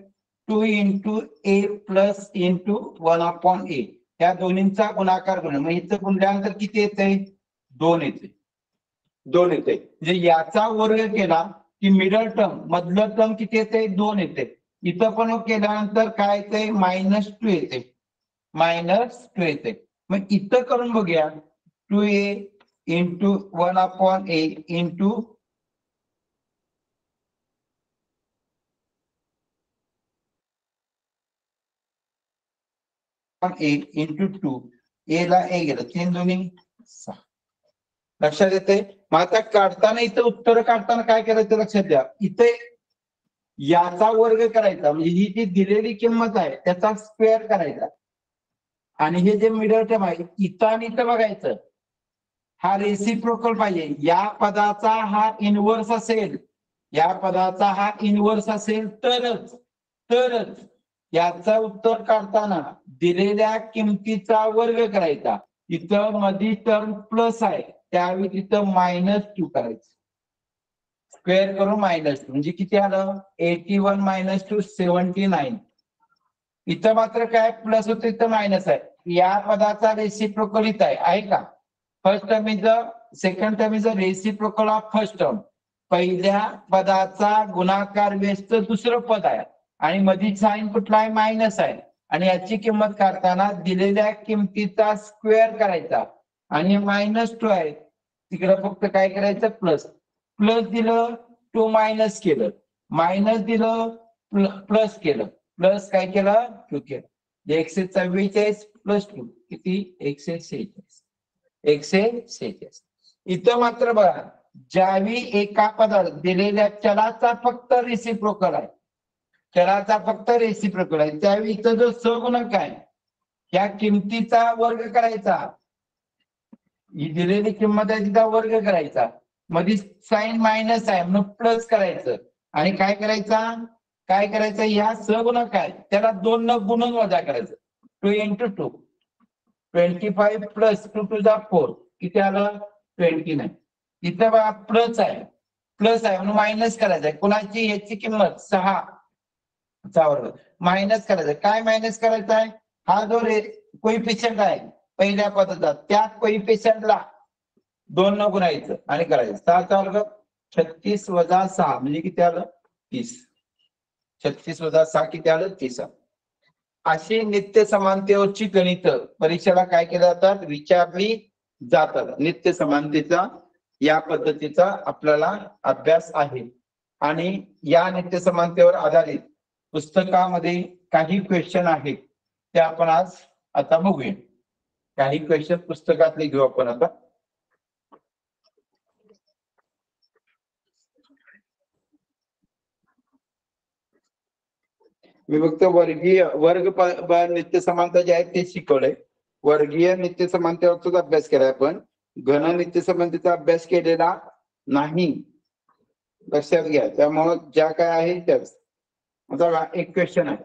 Speaker 1: 2 इंटू ए प्लस इंटू 1/a, या दोन्हींचा गुणाकार करून मग इथं गुणल्यानंतर किती येते, 2 येते. 2 येते म्हणजे याचा वर्ग केला की मिडल टर्म मधलं टर्म किती येते, 2 येते. इथं पण केल्यानंतर काय येते, -2 येते, -2 येते. मग इथं करून बघूया, 2a into 1/a into a into 2, a ला a गेलं, 3 दुनी 6. लक्षात येते. मग आता काढताना इथं उत्तर काढताना काय करायचं लक्षात द्या, इथे याचा वर्ग करायचा म्हणजे ही जी दिलेली किंमत आहे त्याचा स्क्वेअर करायचा, आणि हे जे मिडल टर्म आहे इथं आणि इथं बघायचं, हा रेसिप्रोकल पाहिजे. या पदाचा हा इनव्हर्स असेल, या पदाचा हा इनव्हर्स असेल तरच याचं उत्तर काढताना दिलेल्या किमतीचा वर्ग करायचा. इथं मध्ये टर्म प्लस आहे त्यावेळी तिथं -2 करायचं, स्क्वेअर करून -2 म्हणजे किती आलं, 81 - 2 79. इथं मात्र काय प्लस होतं, इथं मायनस आहे. या पदाचा रेसिप्रोकल इथं आहे का, first term is the second term is the reciprocal of first term. पहिल्या पदाचा गुणाकार व्यस्त दुसरं पद आहे आणि मध्ये साइन कुठला आहे, मायनस आहे, आणि याची किंमत काढताना दिलेल्या किमतीचा स्क्वेअर करायचा, आणि -2 आहे तिकडे फक्त काय करायचं, प्लस दिलं 2 मायनस केलं, मायनस दिलं प्लस केलं, प्लस काय केलं 2 केलं. 144 प्लस 2 किती, 146. इथं मात्र बघा, ज्यावेळी एका पदाला दिलेल्या चलाचा फक्त रेसिप्रोकल आहे, चलाचा फक्त रेसिप्रोकल आहे, त्यावेळी इथं जो सहगुणक आहे या किमतीचा वर्ग करायचा, ही दिलेली किंमत आहे तिचा वर्ग करायचा, मध्ये साइन मायनस आहे म्हणून प्लस करायचं, आणि काय करायचं या सहगुणक आहे त्याला 2 न गुणून वजा करायचं. 2 इंटू 2 25 प्लस 2 टू द 4 किती आलं, 29. इथं बघा प्लस आहे म्हणून मायनस करायचंय, कुणाची, याची किंमत 6 चा वर्ग मायनस करायचं. काय मायनस करायचं आहे, हा जो कोइफिशियंट आहे पहिल्या पदाचा त्या कोइफिशियंटला 2 न गुणायचं आणि करायचं. 6 चा वर्ग 36 वजा 6 म्हणजे किती आलं, 30. 36 वजा 6 किती आलं, 30. अशी नित्य समानतेवरची गणित परीक्षेला काय केलं जातात, विचारली जातात. नित्य समानतेचा या पद्धतीचा आपल्याला अभ्यास आहे, आणि या नित्य समानतेवर आधारित पुस्तकामध्ये काही क्वेश्चन आहेत ते आपण आज आता बघूया. काही क्वेश्चन पुस्तकातले घेऊ आपण आता. मी फक्त वर्गीय नित्य समानता जे आहेत ते शिकवलंय. वर्गीय नित्य समानतेवरचाच अभ्यास केलाय आपण, घन नित्य समानतेचा अभ्यास केलेला नाही, लक्षात घ्या. त्यामुळे ज्या काय आहे त्याच. आता एक क्वेश्चन आहे,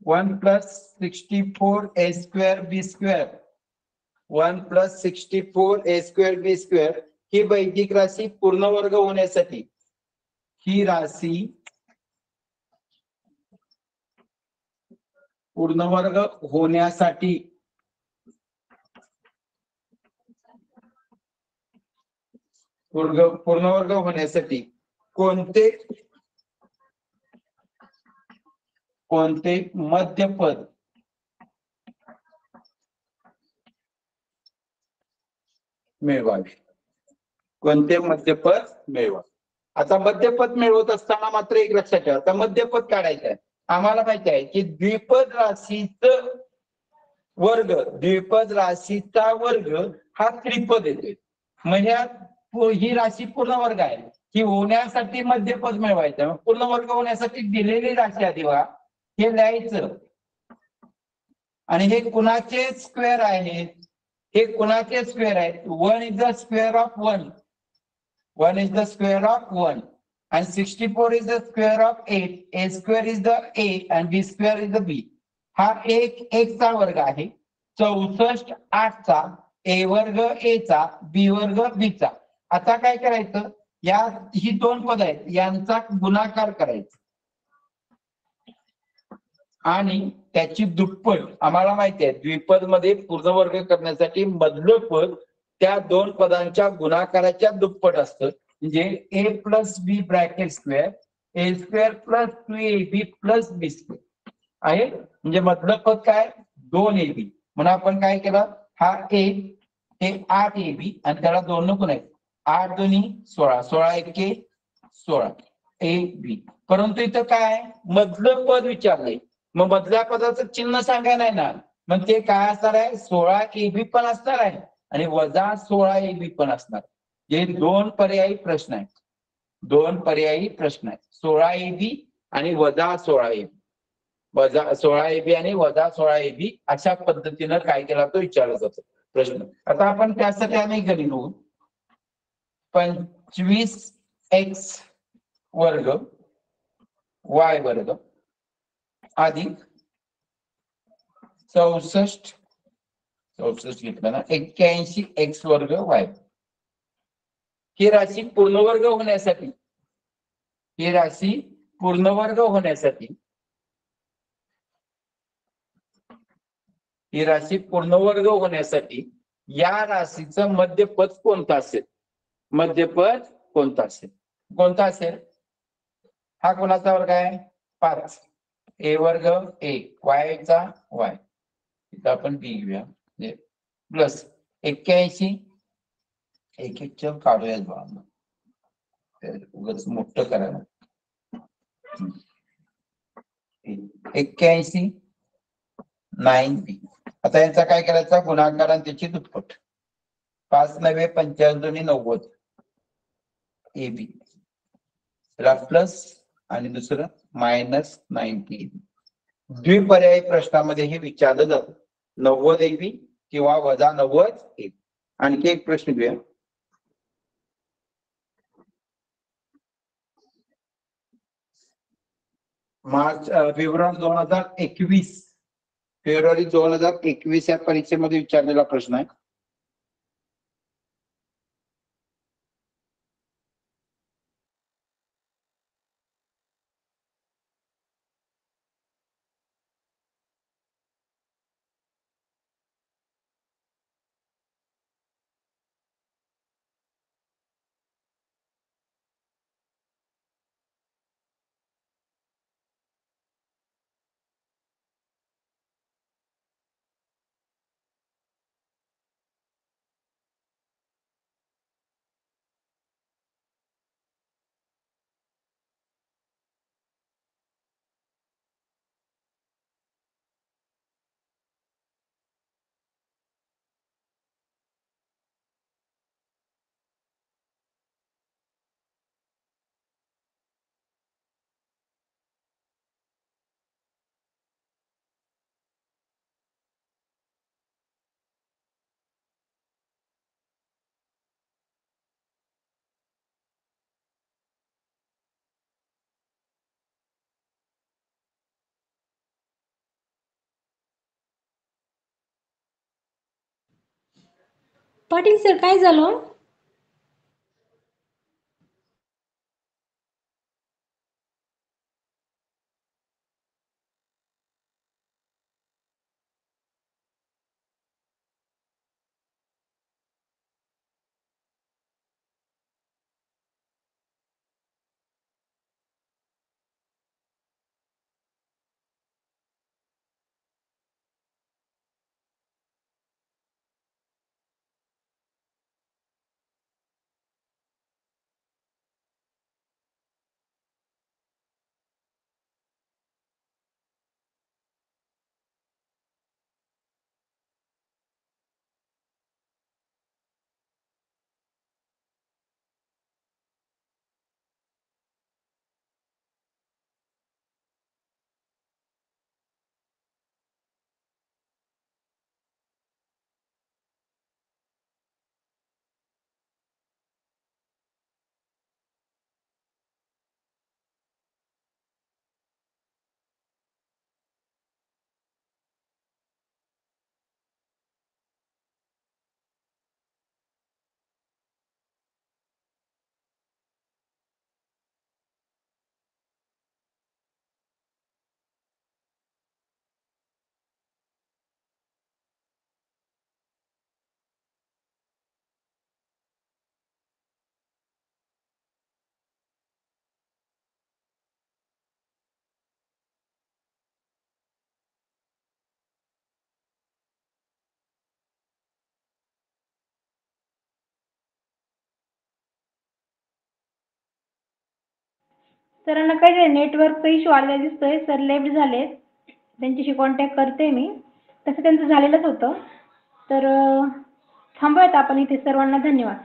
Speaker 1: 1 + 64a² b², 1 + 64a² b² ही वैदिक राशी पूर्ण वर्ग होण्यासाठी, ही राशी पूर्ण वर्ग होण्यासाठी पूर्ण वर्ग होण्यासाठी कोणते मध्यपद मिळवावे, कोणते मध्यपद मिळवा. आता मध्यपद मिळवत असताना मात्र एक लक्षात ठेवा, आता मध्यपद काढायचं आहे. आम्हाला माहिती आहे की द्विपद राशीचा वर्ग हा त्रिपद येते. म्हणजे ही राशी पूर्ण वर्ग आहे, ही होण्यासाठी मध्यपद मिळवायचं. पूर्ण वर्ग होण्यासाठी दिलेली राशी आधी बघा हे लिहायचं, आणि हे कुणाचे स्क्वेअर आहे, हे कुणाचे स्क्वेअर आहेत, 1 is the square of 1, 1 is the square of 1. and 64 is the square of 8. A square is the A and B square is the B. हा एक चा वर्ग आहे. 64 8चा, A वर्ग A चा, B वर्ग B चा. आता काय करायचं, या ही दोन पद आहेत यांचा गुणाकार करायचा आणि त्याची दुप्पट. आम्हाला माहिती आहे द्विपद मध्ये पूर्ण वर्ग करण्यासाठी मधलं पद त्या दोन पदांच्या गुणाकाराच्या दुप्पट असतं. म्हणजे ए प्लस बी ब्रॅकेट स्क्वेअर ए square plus 2ab plus b square आहे. म्हणजे मधलं पद काय 2ab. म्हणून आपण काय केलं, हा ए हे 8ab आणि त्याला 2 नको नाही. 8 दोन्ही 16, 16 एके 16 ए बी. परंतु इथं काय मधलं पद विचारलंय, मग मधल्या पदाचं चिन्ह सांगाय नाही ना. मग ते काय असणार आहे, 16ab पण असणार आहे आणि वजा 16ab पण असणार. हे दोन पर्यायी प्रश्न आहेत. दोन पर्यायी प्रश्न आहेत, 16ab आणि वजा 16ab. वजा 16ab आणि वजा 16ab अशा पद्धतीनं काय केला तो विचारला जातो प्रश्न. आता आपण त्यासाठी आम्ही घरी लिहू 25x वर्ग y वर्ग अधिक 64 घेतलं ना 81x वर्ग y. ही राशी पूर्ण वर्ग होण्यासाठी, ही राशी पूर्ण वर्ग होण्यासाठी, ही राशी पूर्ण वर्ग होण्यासाठी या राशीचं मध्यपद कोणतं असेल, मध्यपद कोणतं असेल, कोणता असेल. हा कोणाचा वर्ग आहे 5. ए वर्ग ए वाय चा वाय. इथं आपण बी घेऊया प्लस 81 एक एक चल काढूया बाळा, उगाच मोठं करायला. 81 9b. आता यांचा काय करायचा गुणाकार आणि त्याची दुप्पट. 5 9 85 90 ab प्लस आणि दुसरं मायनस 90. द्विपर्यायी प्रश्नामध्ये हे विचारलं जातं 90 ab किंवा वजा 90 ab. आणखी एक प्रश्न घेऊया. मार्च फेब्रुवारी 2021, फेब्रुवारी 2021 या परीक्षेमध्ये विचारलेला प्रश्न आहे.
Speaker 3: पाटील सर काय झालं? सरांना काय नेटवर्कचा इश्यू आलेला दिसतोय. सर लेफ्ट झालेत. त्यांच्याशी कॉन्टॅक्ट करते मी. तसं त्यांचं झालेलंच होतं. तर थांबूयात आपण इथे. सर्वांना धन्यवाद.